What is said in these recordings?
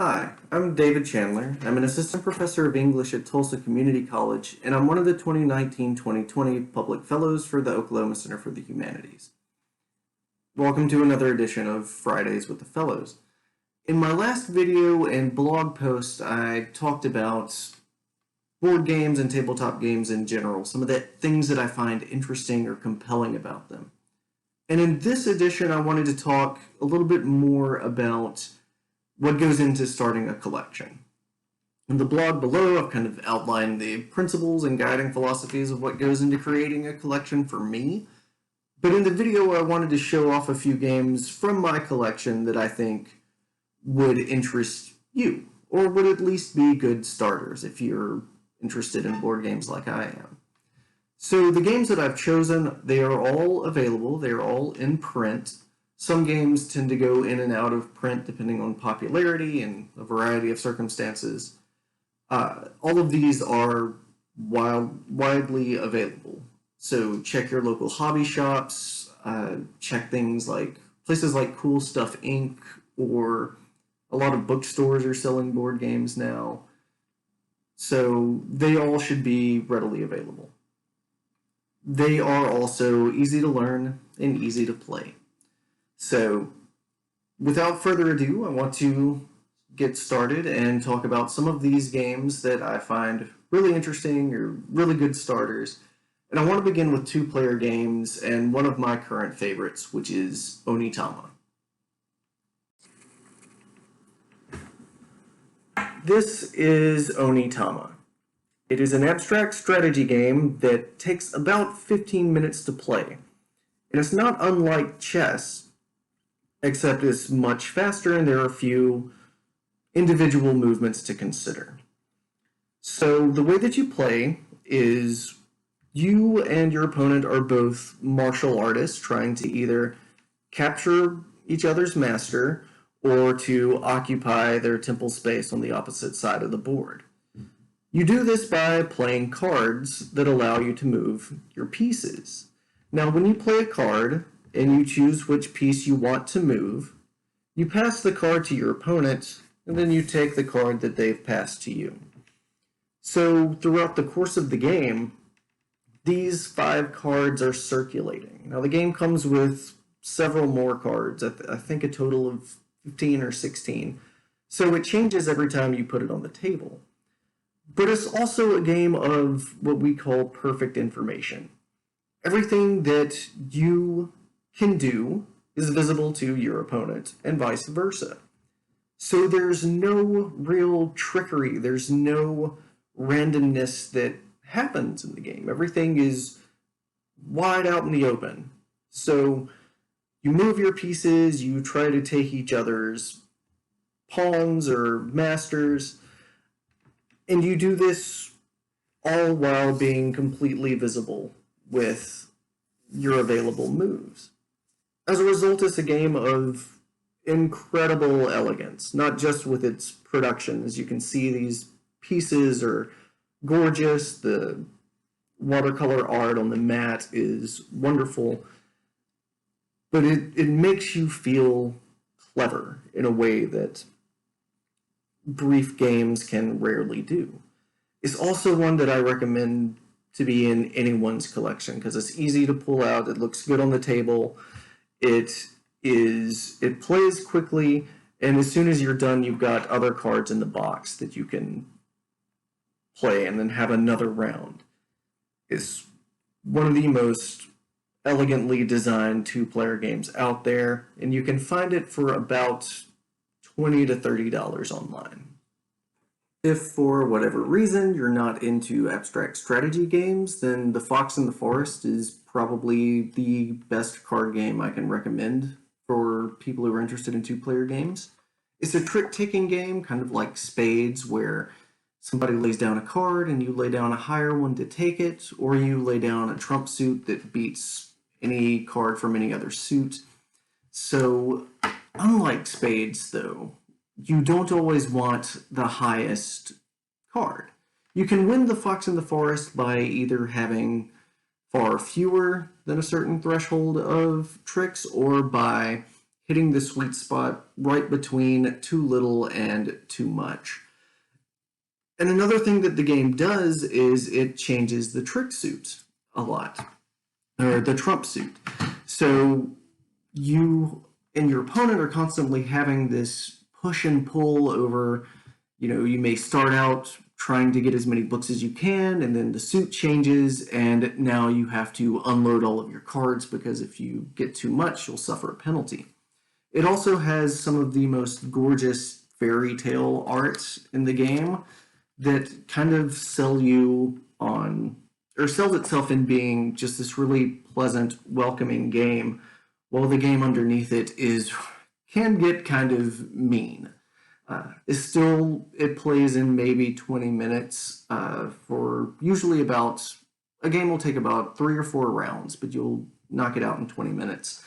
Hi, I'm David Chandler. I'm an assistant professor of English at Tulsa Community College, and I'm one of the 2019-2020 Public Fellows for the Oklahoma Center for the Humanities. Welcome to another edition of Fridays with the Fellows. In my last video and blog post, I talked about board games and tabletop games in general, some of the things that I find interesting or compelling about them. And in this edition, I wanted to talk a little bit more about what goes into starting a collection. In the blog below, I've kind of outlined the principles and guiding philosophies of what goes into creating a collection for me. But in the video, I wanted to show off a few games from my collection that I think would interest you, or would at least be good starters if you're interested in board games like I am. So the games that I've chosen, they are all available. They are all in print. Some games tend to go in and out of print depending on popularity and a variety of circumstances. All of these are widely available. So check your local hobby shops, check things like places like Cool Stuff Inc. or a lot of bookstores are selling board games now. So they all should be readily available. They are also easy to learn and easy to play. So without further ado, I want to get started and talk about some of these games that I find really interesting or really good starters. And I want to begin with two-player games and one of my current favorites, which is Oni Tama. This is Oni Tama. It is an abstract strategy game that takes about 15 minutes to play. And it's not unlike chess, except it's much faster and there are a few individual movements to consider. So the way that you play is you and your opponent are both martial artists trying to either capture each other's master or to occupy their temple space on the opposite side of the board. You do this by playing cards that allow you to move your pieces. Now, when you play a card and you choose which piece you want to move, you pass the card to your opponent, and then you take the card that they've passed to you. So throughout the course of the game, these 5 cards are circulating. Now, the game comes with several more cards, I think a total of 15 or 16. So it changes every time you put it on the table. But it's also a game of what we call perfect information. Everything that you can do is visible to your opponent, and vice versa. So there's no real trickery, there's no randomness that happens in the game. Everything is wide out in the open. So you move your pieces, you try to take each other's pawns or masters, and you do this all while being completely visible with your available moves. As a result, it's a game of incredible elegance, not just with its production. As you can see, these pieces are gorgeous. The watercolor art on the mat is wonderful. But it makes you feel clever in a way that brief games can rarely do. It's also one that I recommend to be in anyone's collection because it's easy to pull out, it looks good on the table, it plays quickly, and as soon as you're done, you've got other cards in the box that you can play and then have another round. It's one of the most elegantly designed two-player games out there, and you can find it for about $20 to $30 online. If for whatever reason you're not into abstract strategy games, then The Fox and the Forest is probably the best card game I can recommend for people who are interested in two-player games. It's a trick-taking game, kind of like Spades, where somebody lays down a card and you lay down a higher one to take it, or you lay down a trump suit that beats any card from any other suit. So, unlike Spades, though, you don't always want the highest card. You can win the Fox in the Forest by either having far fewer than a certain threshold of tricks, or by hitting the sweet spot right between too little and too much. And another thing that the game does is it changes the trick suit a lot, or the trump suit. So you and your opponent are constantly having this push and pull over, you may start out trying to get as many books as you can, and then the suit changes, and now you have to unload all of your cards because if you get too much, you'll suffer a penalty. It also has some of the most gorgeous fairy tale art in the game that kind of sells itself in being just this really pleasant, welcoming game, while the game underneath it can get kind of mean. It plays in maybe 20 minutes for usually a game will take about 3 or 4 rounds, but you'll knock it out in 20 minutes.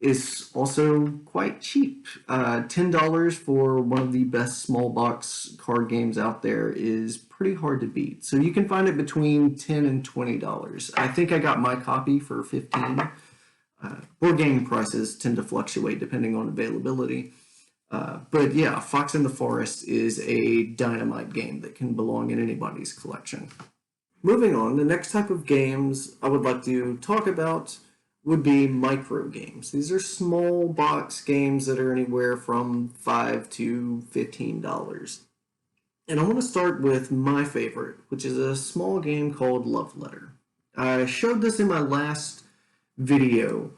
It's also quite cheap. $10 for one of the best small box card games out there is pretty hard to beat. So you can find it between $10 and $20. I think I got my copy for $15. Board game prices tend to fluctuate depending on availability. But yeah, Fox in the Forest is a dynamite game that can belong in anybody's collection. Moving on, the next type of games I would like to talk about would be micro games. These are small box games that are anywhere from $5 to $15. And I want to start with my favorite, which is a small game called Love Letter. I showed this in my last video,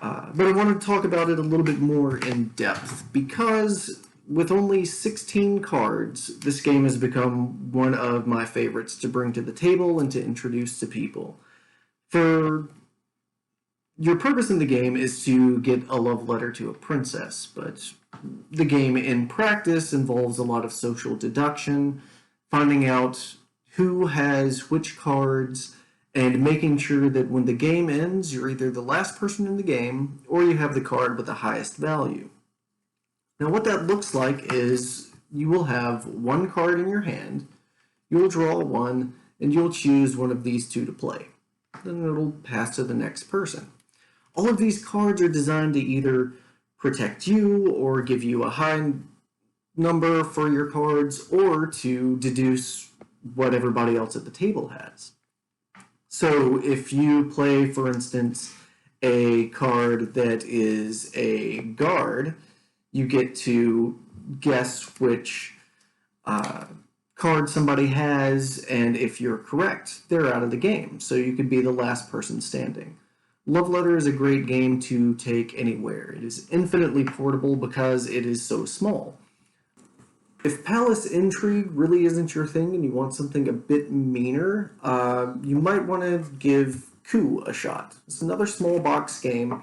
but I want to talk about it a little bit more in depth because with only 16 cards, this game has become one of my favorites to bring to the table and to introduce to people. Your purpose in the game is to get a love letter to a princess, but the game in practice involves a lot of social deduction, finding out who has which cards, and making sure that when the game ends, you're either the last person in the game or you have the card with the highest value. Now what that looks like is you will have one card in your hand, you'll draw one, and you'll choose one of these two to play. Then it'll pass to the next person. All of these cards are designed to either protect you or give you a high number for your cards or to deduce what everybody else at the table has. So if you play, for instance, a card that is a guard, you get to guess which card somebody has, and if you're correct, they're out of the game. So you could be the last person standing. Love Letter is a great game to take anywhere. It is infinitely portable because it is so small. If Palace Intrigue really isn't your thing and you want something a bit meaner, you might want to give Coup a shot. It's another small box game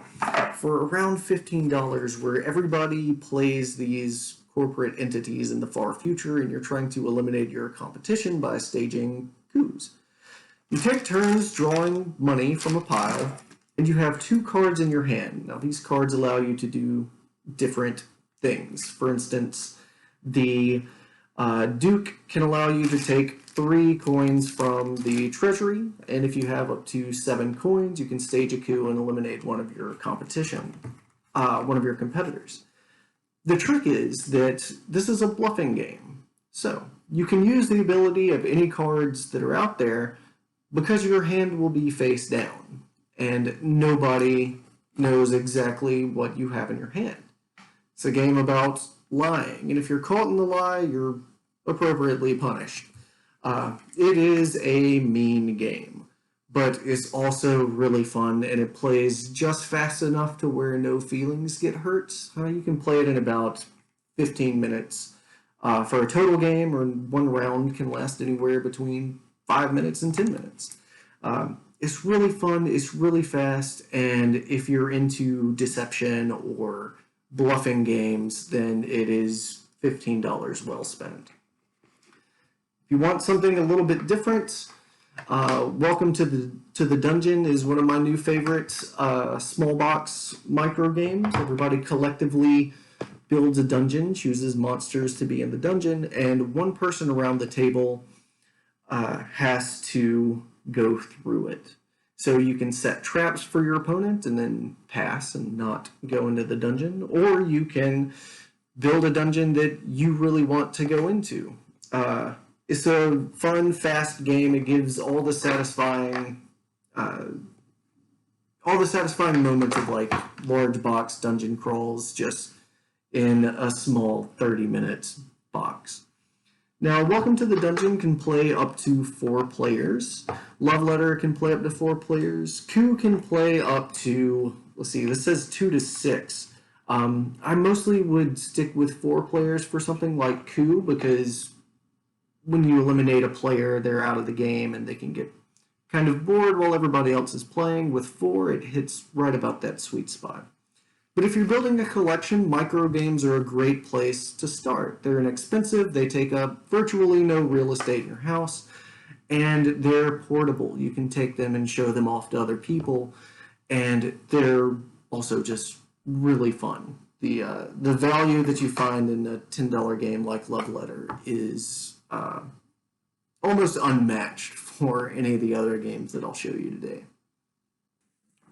for around $15 where everybody plays these corporate entities in the far future and you're trying to eliminate your competition by staging coups. You take turns drawing money from a pile, and you have 2 cards in your hand. Now these cards allow you to do different things. For instance, the Duke can allow you to take 3 coins from the treasury, and if you have up to 7 coins, you can stage a coup and eliminate one of your competitors. The trick is that this is a bluffing game. So you can use the ability of any cards that are out there because your hand will be face down and nobody knows exactly what you have in your hand. It's a game about lying, and if you're caught in the lie, you're appropriately punished. It is a mean game, but it's also really fun, and it plays just fast enough to where no feelings get hurt. You can play it in about 15 minutes. For a total game, or one round can last anywhere between 5 minutes and 10 minutes. It's really fun, it's really fast, and if you're into deception or bluffing games, then it is $15 well spent. If you want something a little bit different, Welcome to the Dungeon is one of my new favorites. Small box micro games. Everybody collectively builds a dungeon, chooses monsters to be in the dungeon, and one person around the table has to go through it. So you can set traps for your opponent and then pass and not go into the dungeon, or you can build a dungeon that you really want to go into. It's a fun, fast game. It gives all the satisfying moments of like large box dungeon crawls just in a small 30-minute box. Now, Welcome to the Dungeon can play up to 4 players. Love Letter can play up to 4 players. Coup can play up to, let's see, this says 2 to 6. I mostly would stick with 4 players for something like Coup, because when you eliminate a player, they're out of the game and they can get kind of bored while everybody else is playing. With 4, it hits right about that sweet spot. But if you're building a collection, micro games are a great place to start. They're inexpensive, they take up virtually no real estate in your house, and they're portable. You can take them and show them off to other people, and they're also just really fun. The value that you find in a $10 game like Love Letter is almost unmatched for any of the other games that I'll show you today.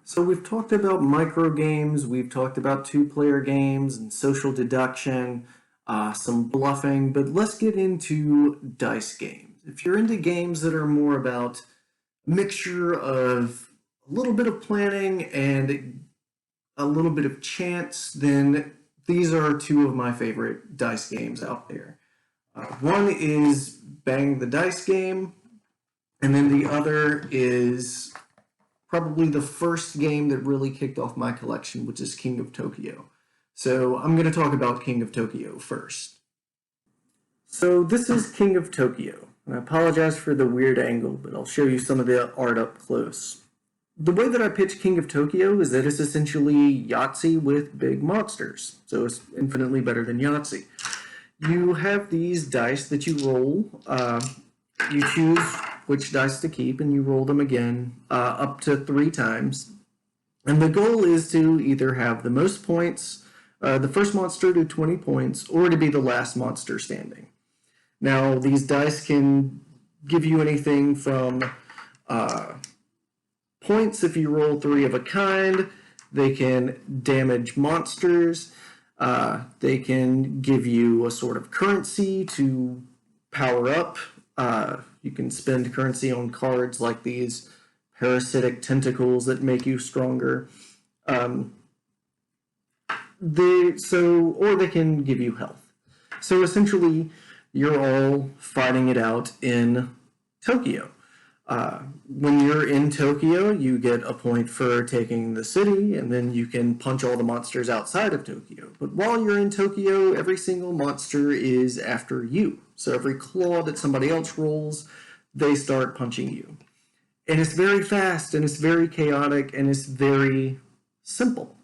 So we've talked about micro games, we've talked about 2-player games and social deduction, some bluffing, but let's get into dice games. If you're into games that are more about a mixture of a little bit of planning and a little bit of chance, then these are 2 of my favorite dice games out there. One is Bang the Dice game, and then the other is probably the first game that really kicked off my collection, which is King of Tokyo. So I'm going to talk about King of Tokyo first. So this is King of Tokyo. And I apologize for the weird angle, but I'll show you some of the art up close. The way that I pitch King of Tokyo is that it's essentially Yahtzee with big monsters. So it's infinitely better than Yahtzee. You have these dice that you roll. You choose which dice to keep, and you roll them again up to 3 times. And the goal is to either have the most points, the first monster to 20 points, or to be the last monster standing. Now, these dice can give you anything from points if you roll 3 of a kind. They can damage monsters. They can give you a sort of currency to power up. You can spend currency on cards like these parasitic tentacles that make you stronger. Or they can give you health. So essentially, you're all fighting it out in Tokyo. When you're in Tokyo, you get a point for taking the city, and then you can punch all the monsters outside of Tokyo. But while you're in Tokyo, every single monster is after you. So every claw that somebody else rolls, they start punching you. And it's very fast, and it's very chaotic, and it's very simple.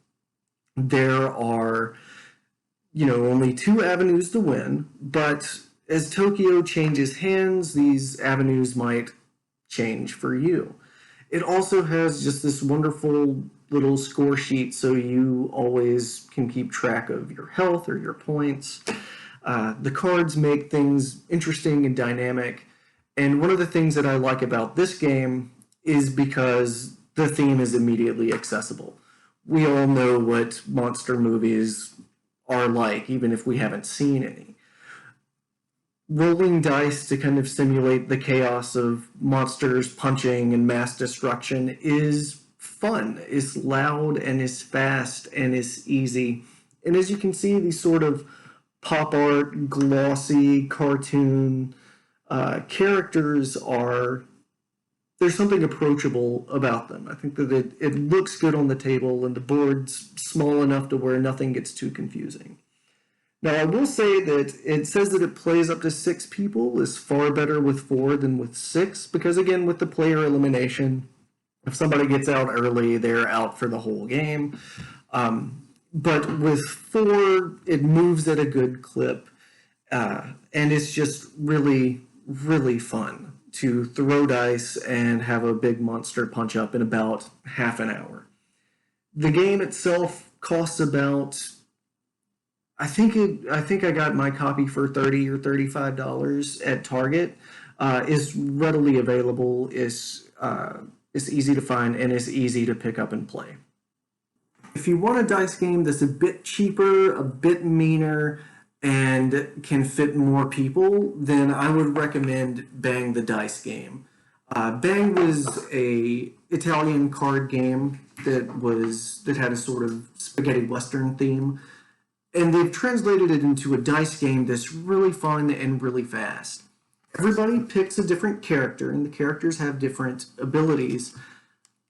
There are, only 2 avenues to win, but as Tokyo changes hands, these avenues might change for you. It also has just this wonderful little score sheet, so you always can keep track of your health or your points. The cards make things interesting and dynamic, and one of the things that I like about this game is because the theme is immediately accessible. We all know what monster movies are like, even if we haven't seen any. Rolling dice to kind of simulate the chaos of monsters punching and mass destruction is fun, is loud, and is fast, and is easy. And as you can see, these sort of pop art, glossy, cartoon characters there's something approachable about them. I think that it looks good on the table, and the board's small enough to where nothing gets too confusing. Now, I will say that it says that it plays up to 6 people is far better with 4 than with 6, because again, with the player elimination, if somebody gets out early, they're out for the whole game. But with 4, it moves at a good clip, and it's just really, really fun to throw dice and have a big monster punch up in about half an hour. The game itself costs about, I think I got my copy for $30 or $35 at Target. Is readily available. Is It's easy to find, and it's easy to pick up and play. If you want a dice game that's a bit cheaper, a bit meaner, and can fit more people, then I would recommend Bang the Dice Game. Bang was a Italian card game that had a sort of spaghetti western theme, and they've translated it into a dice game that's really fun and really fast. Everybody picks a different character, and the characters have different abilities.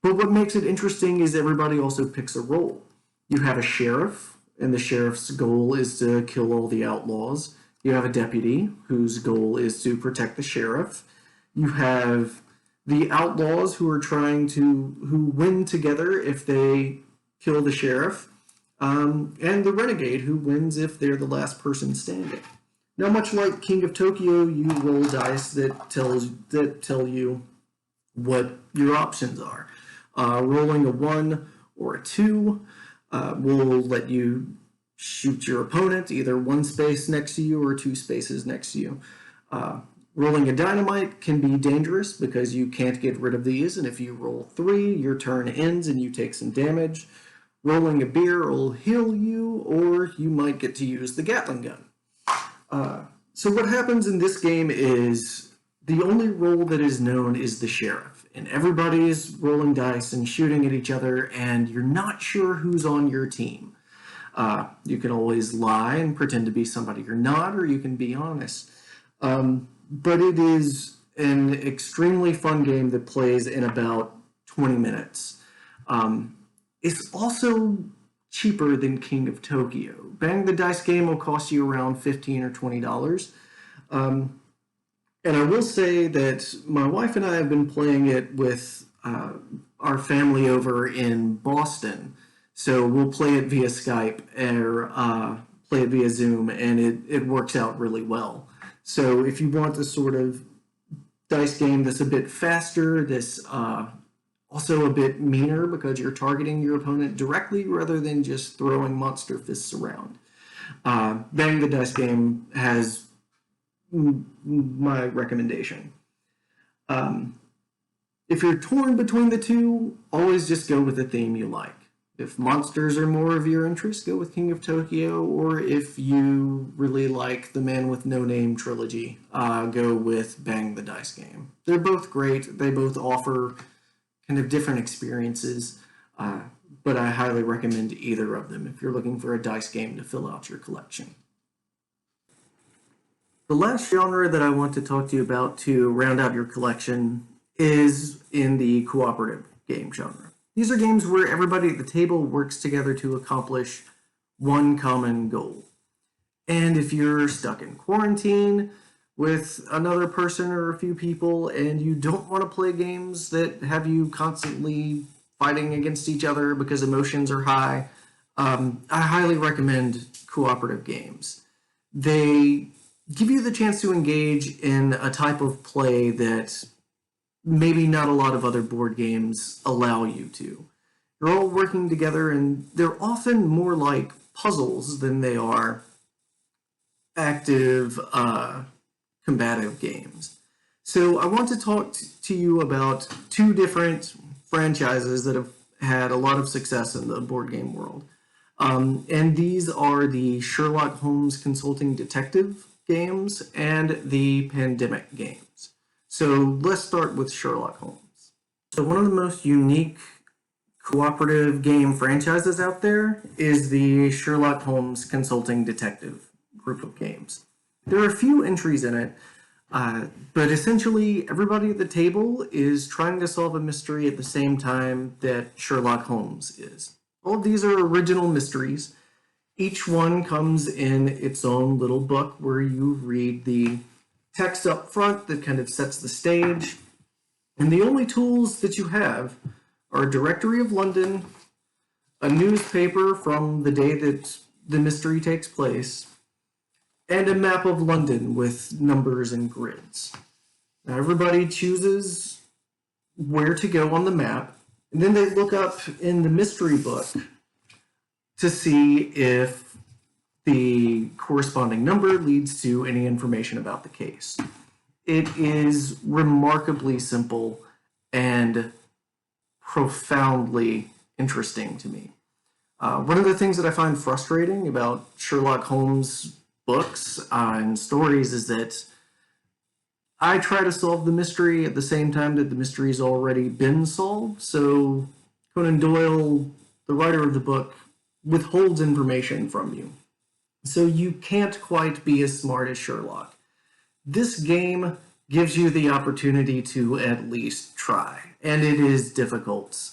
But what makes it interesting is everybody also picks a role. You have a sheriff, and the sheriff's goal is to kill all the outlaws. You have a deputy, whose goal is to protect the sheriff. You have the outlaws who win together if they kill the sheriff, and the renegade who wins if they're the last person standing. Now, much like King of Tokyo, you roll dice that tell you what your options are. Rolling a 1 or a 2 will let you shoot your opponent either one space next to you or 2 spaces next to you. Rolling a dynamite can be dangerous because you can't get rid of these, and if you roll 3, your turn ends and you take some damage. Rolling a beer will heal you, or you might get to use the Gatling gun. So what happens in this game is the only role that is known is the sheriff, and everybody's rolling dice and shooting at each other, and you're not sure who's on your team. You can always lie and pretend to be somebody you're not, or you can be honest. But it is an extremely fun game that plays in about 20 minutes. It's also cheaper than King of Tokyo. Bang the Dice Game will cost you around $15 or $20. And I will say that my wife and I have been playing it with our family over in Boston. So we'll play it via Skype or play it via Zoom, and it works out really well. So if you want a sort of dice game that's a bit faster, that's also a bit meaner because you're targeting your opponent directly rather than just throwing monster fists around, Bang the Dice Game has my recommendation. If you're torn between the two, always just go with the theme you like. If monsters are more of your interest, go with King of Tokyo, or if you really like the Man with No Name trilogy, go with Bang the Dice Game. They're both great. They both offer kind of different experiences, but I highly recommend either of them if you're looking for a dice game to fill out your collection. The last genre that I want to talk to you about to round out your collection is in the cooperative game genre. These are games where everybody at the table works together to accomplish one common goal. And if you're stuck in quarantine with another person or a few people and you don't want to play games that have you constantly fighting against each other because emotions are high, I highly recommend cooperative games. They give you the chance to engage in a type of play that maybe not a lot of other board games allow you to. You're all working together, and they're often more like puzzles than they are active, combative games. So I want to talk to you about 2 different franchises that have had a lot of success in the board game world. And these are the Sherlock Holmes Consulting Detective games and the Pandemic games. So let's start with Sherlock Holmes. So one of the most unique cooperative game franchises out there is the Sherlock Holmes Consulting Detective group of games. There are a few entries in it, but essentially everybody at the table is trying to solve a mystery at the same time that Sherlock Holmes is. All of these are original mysteries. Each one comes in its own little book where you read the text up front that kind of sets the stage. And the only tools that you have are a directory of London, a newspaper from the day that the mystery takes place, and a map of London with numbers and grids. Now everybody chooses where to go on the map, and then they look up in the mystery book to see if the corresponding number leads to any information about the case. It is remarkably simple and profoundly interesting to me. One of the things that I find frustrating about Sherlock Holmes books and stories is that I try to solve the mystery at the same time that the mystery's already been solved. So Conan Doyle, the writer of the book, withholds information from you. So you can't quite be as smart as Sherlock. This game gives you the opportunity to at least try, and it is difficult.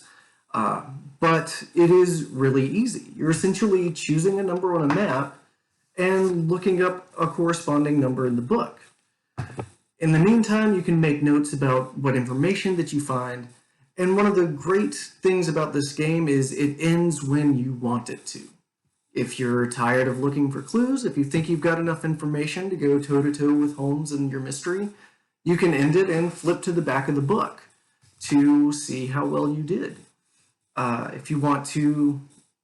But it is really easy. You're essentially choosing a number on a map and looking up a corresponding number in the book. In the meantime, you can make notes about what information that you find, and one of the great things about this game is it ends when you want it to. If you're tired of looking for clues, if you think you've got enough information to go toe-to-toe with Holmes and your mystery, you can end it and flip to the back of the book to see how well you did. If you want to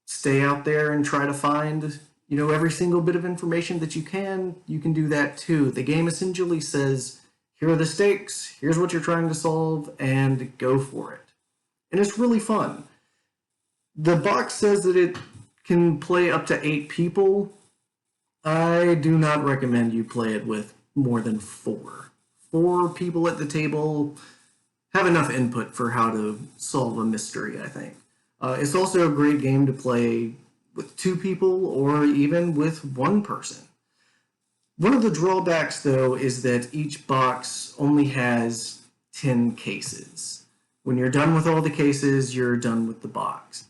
stay out there and try to find, every single bit of information that you can do that too. The game essentially says, here are the stakes, here's what you're trying to solve, and go for it. And it's really fun. The box says that it can play up to 8 people. I do not recommend you play it with more than 4. 4 people at the table have enough input for how to solve a mystery, I think. It's also a great game to play with 2 people or even with 1 person. One of the drawbacks, though, is that each box only has 10 cases. When you're done with all the cases, you're done with the box.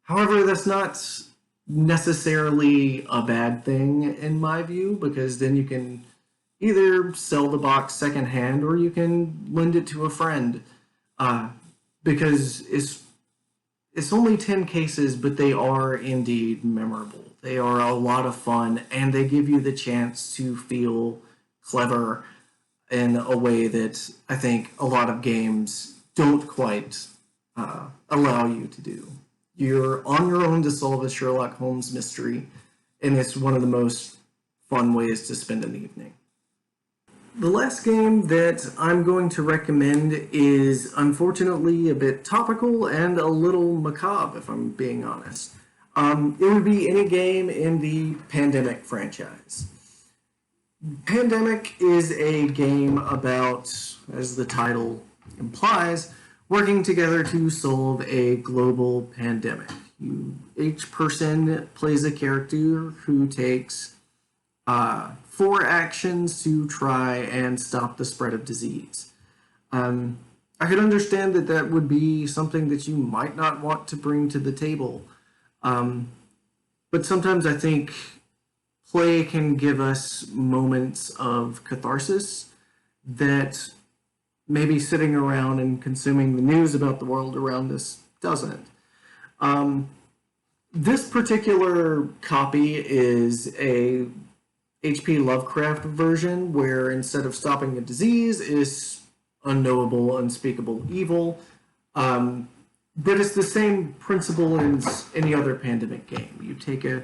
However, that's not necessarily a bad thing in my view, because then you can either sell the box secondhand or you can lend it to a friend, because it's only 10 cases, but they are indeed memorable. They are a lot of fun, and they give you the chance to feel clever in a way that I think a lot of games don't quite allow you to do. You're on your own to solve a Sherlock Holmes mystery, and it's one of the most fun ways to spend an evening. The last game that I'm going to recommend is unfortunately a bit topical and a little macabre, if I'm being honest. It would be any game in the Pandemic franchise. Pandemic is a game about, as the title implies, working together to solve a global pandemic. Each person plays a character who takes 4 actions to try and stop the spread of disease. I could understand that would be something that you might not want to bring to the table. But sometimes I think play can give us moments of catharsis that maybe sitting around and consuming the news about the world around us doesn't. This particular copy is a H.P. Lovecraft version where instead of stopping a disease, it's unknowable, unspeakable evil. But it's the same principle as any other pandemic game. You take a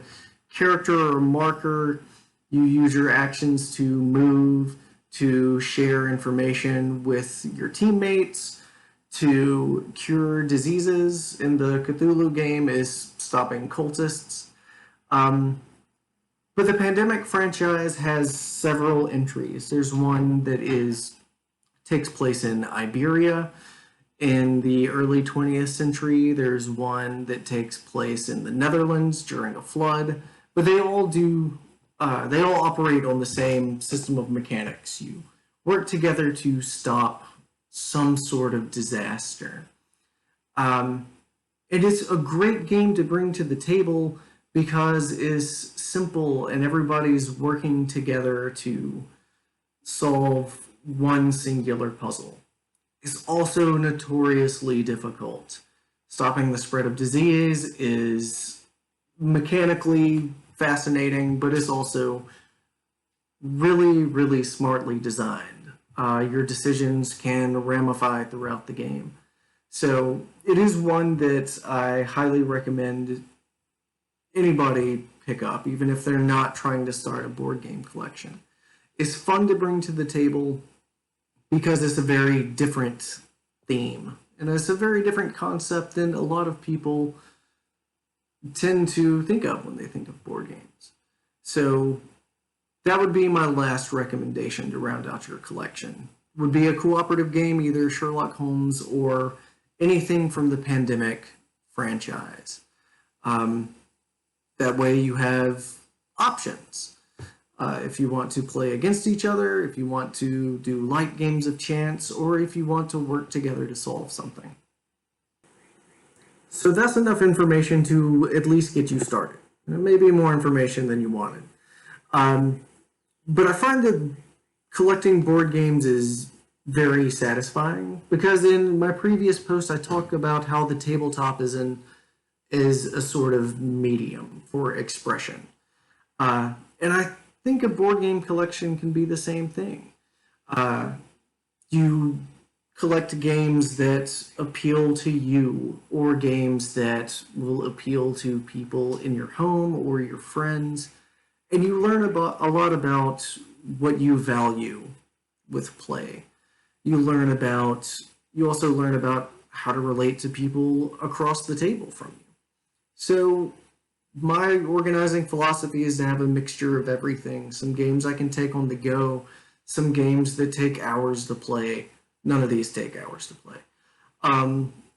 character or marker, you use your actions to move, to share information with your teammates, to cure diseases. In the Cthulhu game is stopping cultists. But the Pandemic franchise has several entries. There's one that takes place in Iberia in the early 20th century. There's one that takes place in the Netherlands during a flood. But they all operate on the same system of mechanics. You work together to stop some sort of disaster. It is a great game to bring to the table because it's simple and everybody's working together to solve one singular puzzle. It's also notoriously difficult. Stopping the spread of disease is mechanically fascinating, but it's also really, really smartly designed. Your decisions can ramify throughout the game. So it is one that I highly recommend anybody pick up, even if they're not trying to start a board game collection. It's fun to bring to the table because it's a very different theme. And it's a very different concept than a lot of people tend to think of when they think of board games. So that would be my last recommendation to round out your collection. Would be a cooperative game, either Sherlock Holmes or anything from the Pandemic franchise. That way you have options. If you want to play against each other, if you want to do light games of chance, or if you want to work together to solve something. So that's enough information to at least get you started. Maybe more information than you wanted. But I find that collecting board games is very satisfying because in my previous post I talked about how the tabletop is a sort of medium for expression. And I think a board game collection can be the same thing. You collect games that appeal to you or games that will appeal to people in your home or your friends. And you learn a lot about what you value with play. You also learn about how to relate to people across the table from you. So my organizing philosophy is to have a mixture of everything. Some games I can take on the go, some games that take hours to play. None of these take hours to play.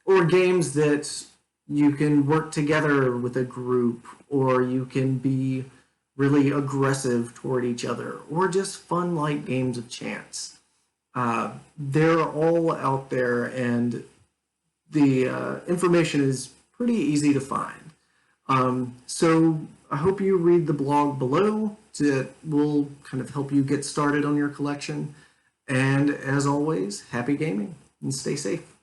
Or games that you can work together with a group, or you can be really aggressive toward each other, or just fun light games of chance. They're all out there, and the information is pretty easy to find. So I hope you read the blog below that will kind of help you get started on your collection. And as always, happy gaming and stay safe.